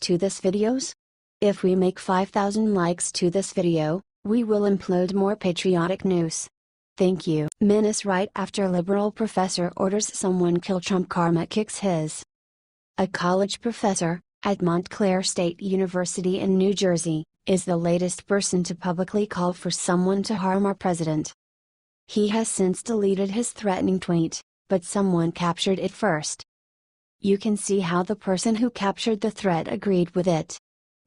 to this videos? If we make 5,000 likes to this video, we will upload more patriotic news. Thank you. Menace right after liberal professor orders someone kill Trump, karma kicks his. A college professor, at Montclair State University in New Jersey, is the latest person to publicly call for someone to harm our president. He has since deleted his threatening tweet, but someone captured it first. You can see how the person who captured the threat agreed with it.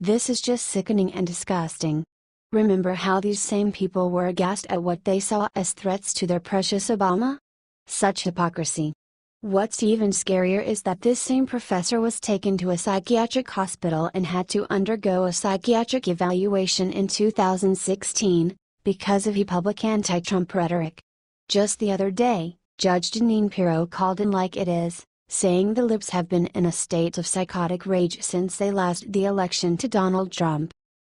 This is just sickening and disgusting. Remember how these same people were aghast at what they saw as threats to their precious Obama? Such hypocrisy. What's even scarier is that this same professor was taken to a psychiatric hospital and had to undergo a psychiatric evaluation in 2016, because of public anti-Trump rhetoric. Just the other day, Judge Jeanine Pirro called it like it is, saying the libs have been in a state of psychotic rage since they lost the election to Donald Trump.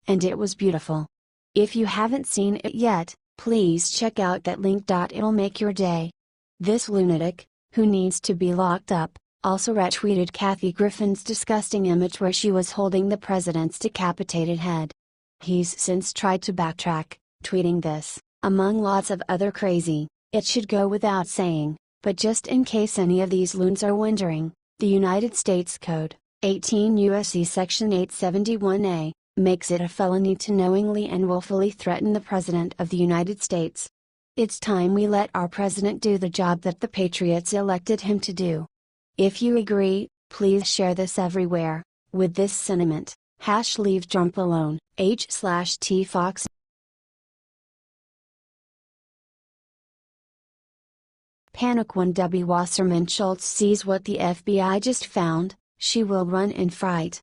And it was beautiful. If you haven't seen it yet, please check out that link. It'll make your day. This lunatic, who needs to be locked up, also retweeted Kathy Griffin's disgusting image where she was holding the president's decapitated head. He's since tried to backtrack, tweeting this, among lots of other crazy, it should go without saying, but just in case any of these loons are wondering, the United States Code, 18 U.S.C. Section 871A, makes it a felony to knowingly and willfully threaten the President of the United States. It's time we let our President do the job that the Patriots elected him to do. If you agree, please share this everywhere, with this sentiment, #leave Trump alone, /TFox. Panic when Debbie Wasserman Schultz sees what the FBI just found, she will run in fright.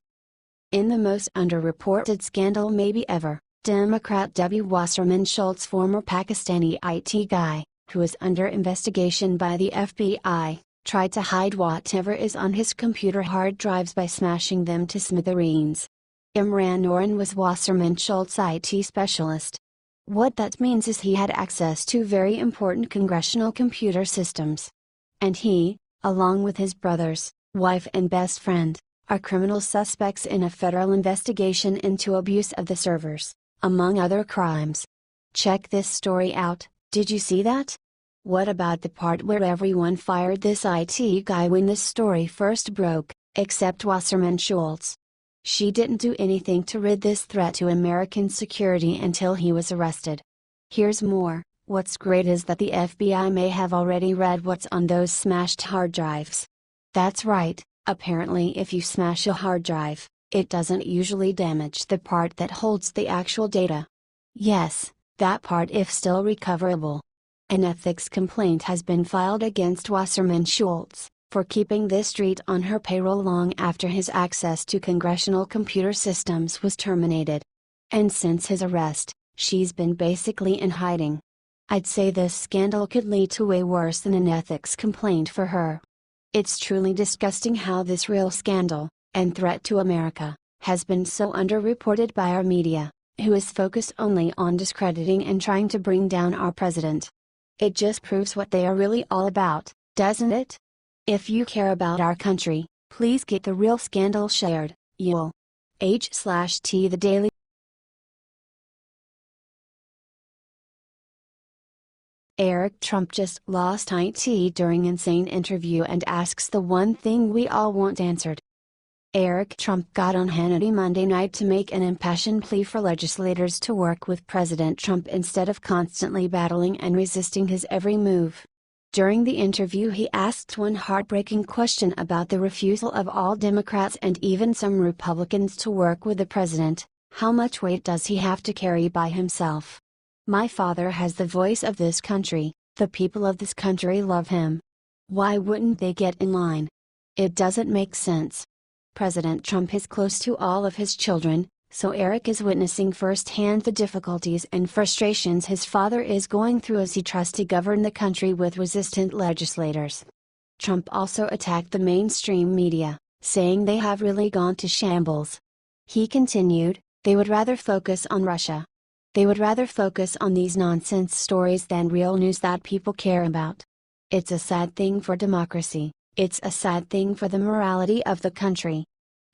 In the most underreported scandal maybe ever, Democrat Debbie Wasserman Schultz, former Pakistani IT guy, who is under investigation by the FBI, tried to hide whatever is on his computer hard drives by smashing them to smithereens. Imran Noran was Wasserman Schultz's IT specialist. What that means is he had access to very important congressional computer systems. And he, along with his brothers, wife and best friend, are criminal suspects in a federal investigation into abuse of the servers, among other crimes. Check this story out. Did you see that? What about the part where everyone fired this IT guy when this story first broke, except Wasserman Schultz? She didn't do anything to rid this threat to American security until he was arrested. Here's more. What's great is that the FBI may have already read what's on those smashed hard drives. That's right, apparently if you smash a hard drive, it doesn't usually damage the part that holds the actual data. Yes, that part if still recoverable. An ethics complaint has been filed against Wasserman Schultz, for keeping this street on her payroll long after his access to congressional computer systems was terminated. And since his arrest, she's been basically in hiding. I'd say this scandal could lead to way worse than an ethics complaint for her. It's truly disgusting how this real scandal, and threat to America, has been so underreported by our media, who is focused only on discrediting and trying to bring down our president. It just proves what they are really all about, doesn't it? If you care about our country, please get the real scandal shared. You'll /T the Daily. Eric Trump just lost IT during insane interview and asks the one thing we all want answered. Eric Trump got on Hannity Monday night to make an impassioned plea for legislators to work with President Trump instead of constantly battling and resisting his every move. During the interview he asked one heartbreaking question about the refusal of all Democrats and even some Republicans to work with the president: how much weight does he have to carry by himself? My father has the voice of this country, the people of this country love him. Why wouldn't they get in line? It doesn't make sense. President Trump is close to all of his children, so Eric is witnessing firsthand the difficulties and frustrations his father is going through as he tries to govern the country with resistant legislators. Trump also attacked the mainstream media, saying they have really gone to shambles. He continued, they would rather focus on Russia. They would rather focus on these nonsense stories than real news that people care about. It's a sad thing for democracy, it's a sad thing for the morality of the country.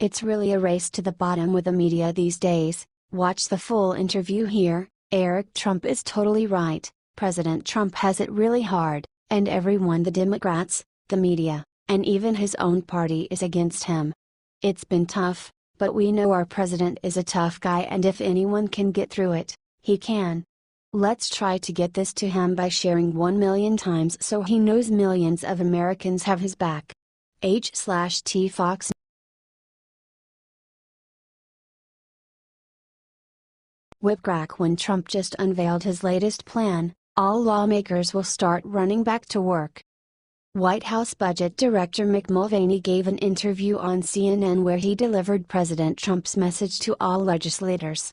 It's really a race to the bottom with the media these days. Watch the full interview here. Eric Trump is totally right. President Trump has it really hard, and everyone, the Democrats, the media, and even his own party is against him. It's been tough, but we know our president is a tough guy, and if anyone can get through it, he can. Let's try to get this to him by sharing 1 million times so he knows millions of Americans have his back. H/T Fox. Whipcrack. When Trump just unveiled his latest plan, all lawmakers will start running back to work. White House Budget Director Mick Mulvaney gave an interview on CNN where he delivered President Trump's message to all legislators.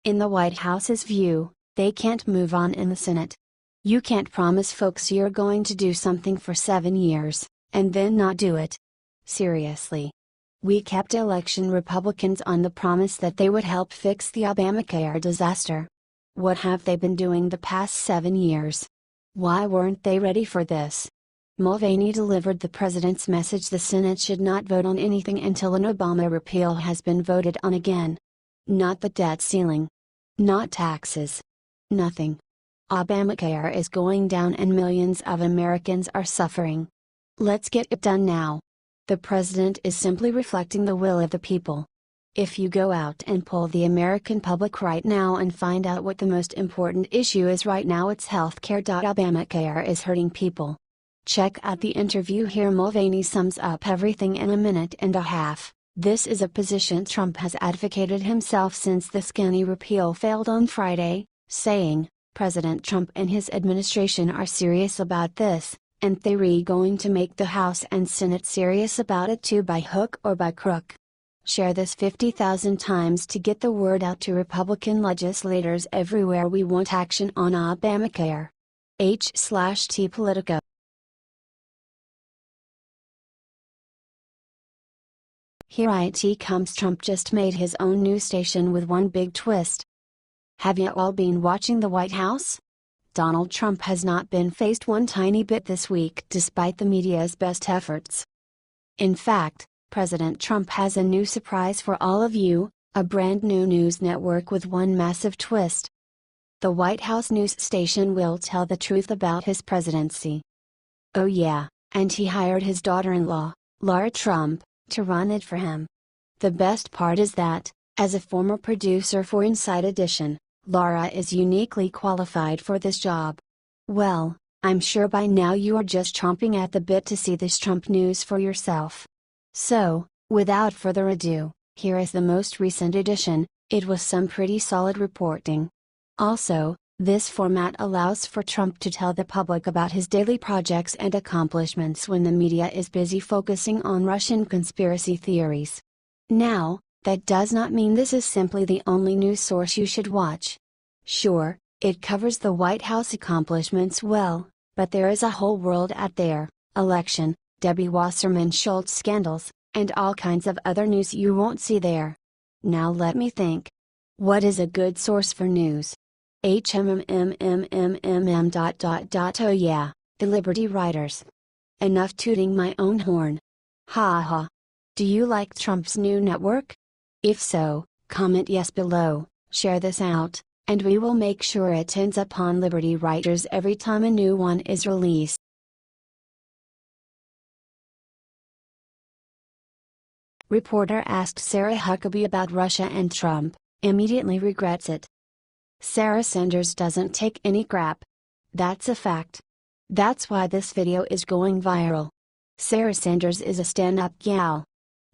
In the White House's view, they can't move on in the Senate. You can't promise folks you're going to do something for 7 years, and then not do it. Seriously. We kept election Republicans on the promise that they would help fix the Obamacare disaster. What have they been doing the past 7 years? Why weren't they ready for this? Mulvaney delivered the president's message: the Senate should not vote on anything until an Obama repeal has been voted on again. Not the debt ceiling. Not taxes. Nothing. Obamacare is going down and millions of Americans are suffering. Let's get it done now. The president is simply reflecting the will of the people. If you go out and poll the American public right now and find out what the most important issue is right now, it's healthcare. Obamacare is hurting people. Check out the interview here. Mulvaney sums up everything in a minute and a half. This is a position Trump has advocated himself since the skinny repeal failed on Friday, saying, President Trump and his administration are serious about this, and they're going to make the House and Senate serious about it too, by hook or by crook. Share this 50,000 times to get the word out to Republican legislators everywhere. We want action on Obamacare. H/T Politico. Here it comes. Trump just made his own news station with one big twist. Have you all been watching the White House? Donald Trump has not been phased one tiny bit this week despite the media's best efforts. In fact, President Trump has a new surprise for all of you, a brand new news network with one massive twist. The White House news station will tell the truth about his presidency. Oh yeah, and he hired his daughter-in-law, Lara Trump, to run it for him. The best part is that, as a former producer for Inside Edition, Lara is uniquely qualified for this job. Well, I'm sure by now you are just chomping at the bit to see this Trump news for yourself. So, without further ado, here is the most recent edition. It was some pretty solid reporting. Also, this format allows for Trump to tell the public about his daily projects and accomplishments when the media is busy focusing on Russian conspiracy theories. Now, that does not mean this is simply the only news source you should watch. Sure, it covers the White House accomplishments well, but there is a whole world out there: election, Debbie Wasserman Schultz scandals, and all kinds of other news you won't see there. Now let me think. What is a good source for news? Oh yeah, the Liberty Writers. Enough tooting my own horn. Ha ha. Do you like Trump's new network? If so, comment yes below, share this out, and we will make sure it ends up on Liberty Writers every time a new one is released. Reporter asked Sarah Huckabee about Russia and Trump, immediately regrets it. Sarah Sanders doesn't take any crap. That's a fact. That's why this video is going viral. Sarah Sanders is a stand-up gal.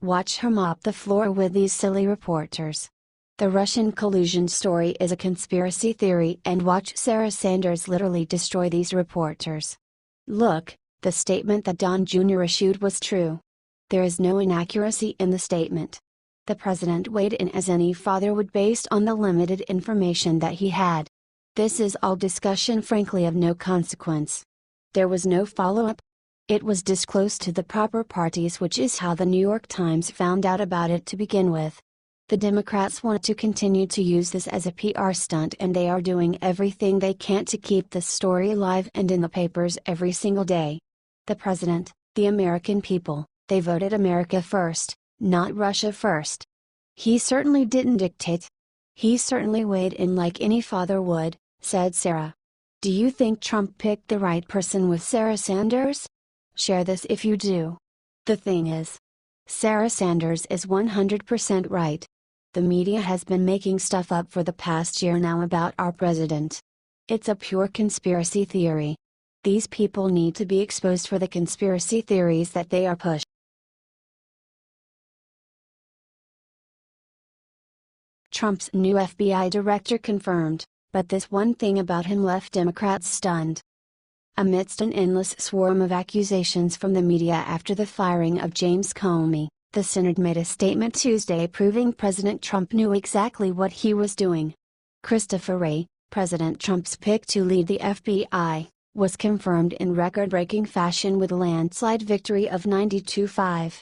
Watch her mop the floor with these silly reporters. The Russian collusion story is a conspiracy theory, and watch Sarah Sanders literally destroy these reporters. Look, the statement that Don Jr. issued was true. There is no inaccuracy in the statement. The president weighed in as any father would based on the limited information that he had. This is all discussion, frankly of no consequence. There was no follow-up. It was disclosed to the proper parties, which is how the New York Times found out about it to begin with. The Democrats want to continue to use this as a PR stunt, and they are doing everything they can to keep this story alive and in the papers every single day. The president, the American people, they voted America first, not Russia first. He certainly didn't dictate. He certainly weighed in like any father would, said Sarah. Do you think Trump picked the right person with Sarah Sanders? Share this if you do. The thing is, Sarah Sanders is 100% right. The media has been making stuff up for the past year now about our president. It's a pure conspiracy theory. These people need to be exposed for the conspiracy theories that they are pushing. Trump's new FBI director confirmed, but this one thing about him left Democrats stunned. Amidst an endless swarm of accusations from the media after the firing of James Comey, the Senate made a statement Tuesday proving President Trump knew exactly what he was doing. Christopher Wray, President Trump's pick to lead the FBI, was confirmed in record-breaking fashion with a landslide victory of 92-5.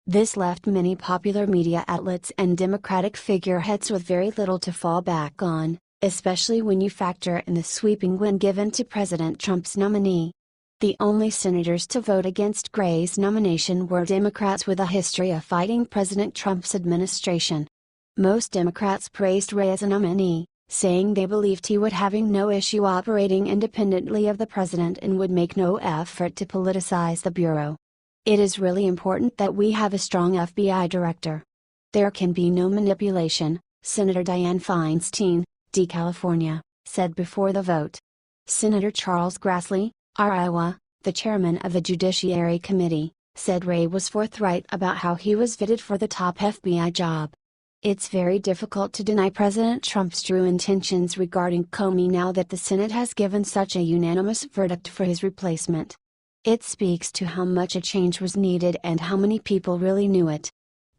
This left many popular media outlets and Democratic figureheads with very little to fall back on, especially when you factor in the sweeping win given to President Trump's nominee. The only senators to vote against Wray's nomination were Democrats with a history of fighting President Trump's administration. Most Democrats praised Wray as a nominee, saying they believed he would have no issue operating independently of the president and would make no effort to politicize the bureau. It is really important that we have a strong FBI director. There can be no manipulation, Senator Dianne Feinstein, D. California, said before the vote. Senator Charles Grassley, R. Iowa, the chairman of the Judiciary Committee, said Wray was forthright about how he was fitted for the top FBI job. It's very difficult to deny President Trump's true intentions regarding Comey now that the Senate has given such a unanimous verdict for his replacement. It speaks to how much a change was needed and how many people really knew it.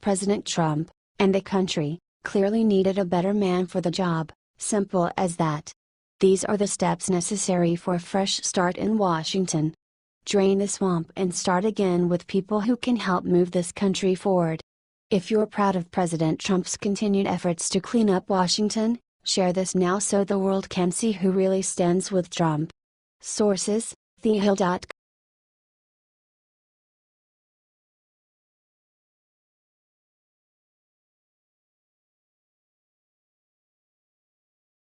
President Trump, and the country, clearly needed a better man for the job, simple as that. These are the steps necessary for a fresh start in Washington. Drain the swamp and start again with people who can help move this country forward. If you're proud of President Trump's continued efforts to clean up Washington, share this now so the world can see who really stands with Trump. Sources: thehill.com